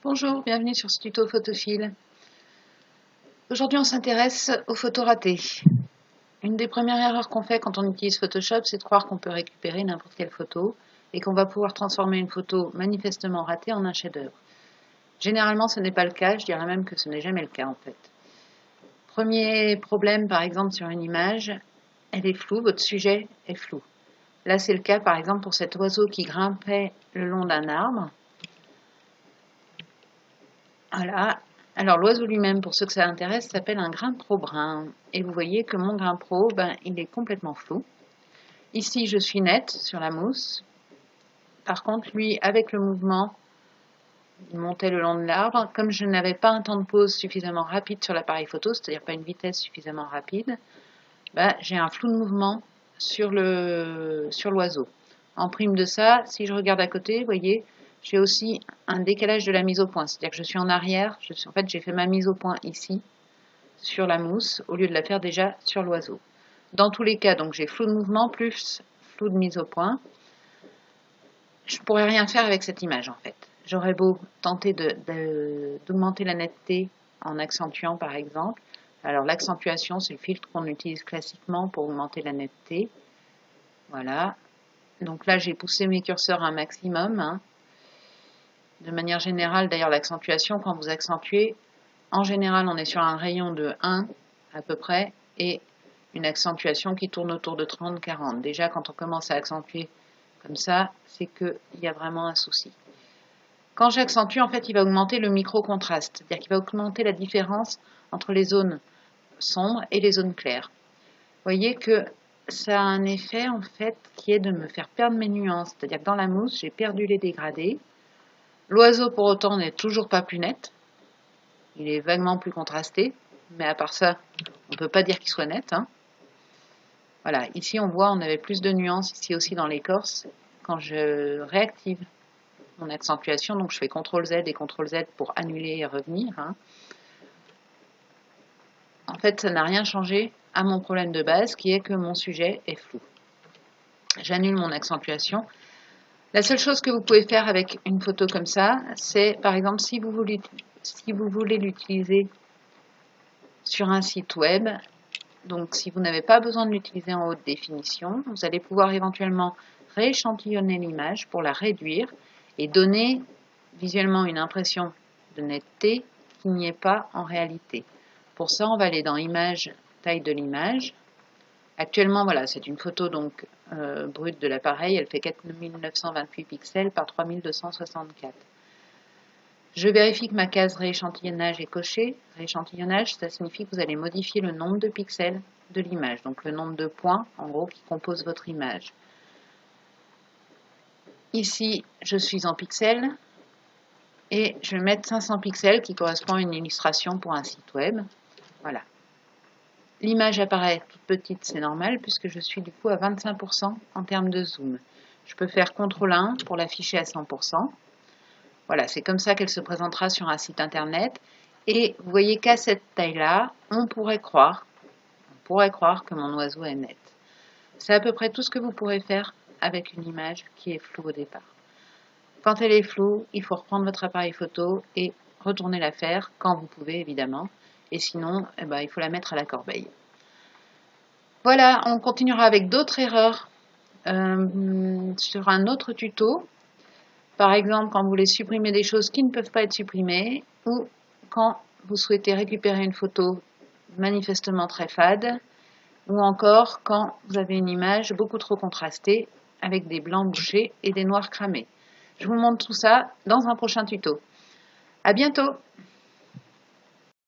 Bonjour, bienvenue sur ce tuto photophile. Aujourd'hui, on s'intéresse aux photos ratées. Une des premières erreurs qu'on fait quand on utilise Photoshop, c'est de croire qu'on peut récupérer n'importe quelle photo et qu'on va pouvoir transformer une photo manifestement ratée en un chef-d'œuvre. Généralement, ce n'est pas le cas, je dirais même que ce n'est jamais le cas en fait. Premier problème, par exemple, sur une image, elle est floue, votre sujet est flou. Là, c'est le cas, par exemple, pour cet oiseau qui grimpait le long d'un arbre. Voilà. Alors l'oiseau lui-même, pour ceux que ça intéresse, s'appelle un grain pro brun. Et vous voyez que mon grain pro, il est complètement flou. Ici, je suis nette sur la mousse. Par contre, lui, avec le mouvement, il montait le long de l'arbre. Comme je n'avais pas un temps de pause suffisamment rapide sur l'appareil photo, c'est-à-dire pas une vitesse suffisamment rapide, j'ai un flou de mouvement sur l'oiseau. En prime de ça, si je regarde à côté, vous voyez, j'ai aussi un décalage de la mise au point. C'est-à-dire que je suis en arrière, en fait j'ai fait ma mise au point ici, sur la mousse, au lieu de la faire déjà sur l'oiseau. Dans tous les cas, donc j'ai flou de mouvement plus flou de mise au point. Je ne pourrais rien faire avec cette image en fait. J'aurais beau tenter d'augmenter la netteté en accentuant par exemple. Alors l'accentuation, c'est le filtre qu'on utilise classiquement pour augmenter la netteté. Voilà. Donc là, j'ai poussé mes curseurs à un maximum. De manière générale, d'ailleurs, l'accentuation, quand vous accentuez, en général, on est sur un rayon de 1 à peu près et une accentuation qui tourne autour de 30-40. Déjà, quand on commence à accentuer comme ça, c'est qu'il y a vraiment un souci. Quand j'accentue, en fait, il va augmenter le micro-contraste, c'est-à-dire qu'il va augmenter la différence entre les zones sombres et les zones claires. Vous voyez que ça a un effet, en fait, qui est de me faire perdre mes nuances. C'est-à-dire que dans la mousse, j'ai perdu les dégradés. L'oiseau, pour autant, n'est toujours pas plus net. Il est vaguement plus contrasté, mais à part ça, on ne peut pas dire qu'il soit net. Voilà, ici on voit, on avait plus de nuances ici aussi dans l'écorce. Quand je réactive mon accentuation, donc je fais CTRL Z et CTRL Z pour annuler et revenir. En fait, ça n'a rien changé à mon problème de base, qui est que mon sujet est flou. J'annule mon accentuation. La seule chose que vous pouvez faire avec une photo comme ça, c'est par exemple si vous voulez l'utiliser sur un site web, donc si vous n'avez pas besoin de l'utiliser en haute définition, vous allez pouvoir éventuellement rééchantillonner l'image pour la réduire et donner visuellement une impression de netteté qui n'y est pas en réalité. Pour ça, on va aller dans Images, taille de l'image. Actuellement, voilà, c'est une photo donc brute de l'appareil, elle fait 4928 pixels par 3264. Je vérifie que ma case rééchantillonnage est cochée. Rééchantillonnage, ça signifie que vous allez modifier le nombre de pixels de l'image, donc le nombre de points, en gros, qui composent votre image. Ici, je suis en pixels et je vais mettre 500 pixels qui correspond à une illustration pour un site web. Voilà. L'image apparaît toute petite, c'est normal, puisque je suis du coup à 25% en termes de zoom. Je peux faire CTRL-1 pour l'afficher à 100%. Voilà, c'est comme ça qu'elle se présentera sur un site internet. Et vous voyez qu'à cette taille-là, on pourrait croire que mon oiseau est net. C'est à peu près tout ce que vous pourrez faire avec une image qui est floue au départ. Quand elle est floue, il faut reprendre votre appareil photo et retourner la faire quand vous pouvez évidemment. Et sinon, il faut la mettre à la corbeille. Voilà, on continuera avec d'autres erreurs sur un autre tuto. Par exemple, quand vous voulez supprimer des choses qui ne peuvent pas être supprimées, ou quand vous souhaitez récupérer une photo manifestement très fade, ou encore quand vous avez une image beaucoup trop contrastée avec des blancs bouchés et des noirs cramés. Je vous montre tout ça dans un prochain tuto. À bientôt!